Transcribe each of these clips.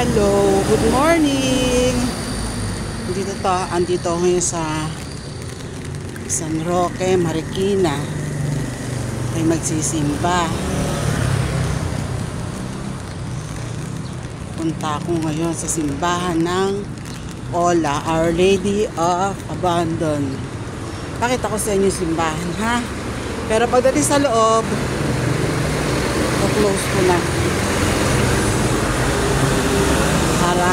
Hello, good morning. Andito ako ngayon sa San Roque, Marikina. Ay magsisimba. Punta ako ngayon sa simbahan ng Ola, Our Lady of Abandon. Pakita ko sa inyo yung simbahan, ha? Pero pagdating sa loob, close ko na. Para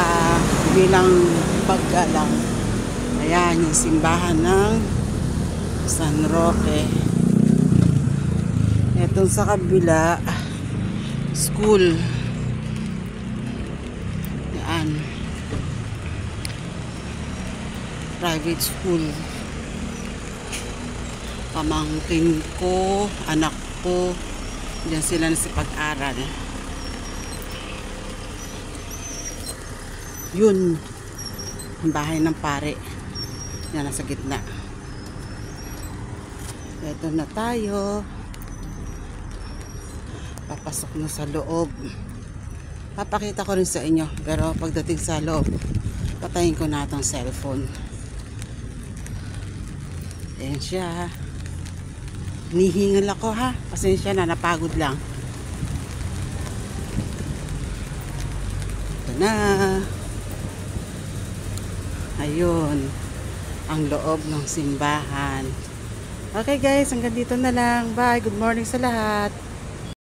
bilang paggalang. Ayan yung simbahan ng San Roque. Etong sa kabila, school. Yan. Private school. Pamangkin ko, anak ko, diyan sila nasipag-aral. Yun, ang bahay ng pare. Yan, nasa gitna. Ito na tayo. Papasok na sa loob. Papakita ko rin sa inyo. Pero pagdating sa loob, patayin ko na itong cellphone. Ayan siya. Nihingal ako, ha. Pasensya na, napagod lang. Ito na. Ayun, ang loob ng simbahan. Okay guys, hanggang dito na lang. Bye, good morning sa lahat.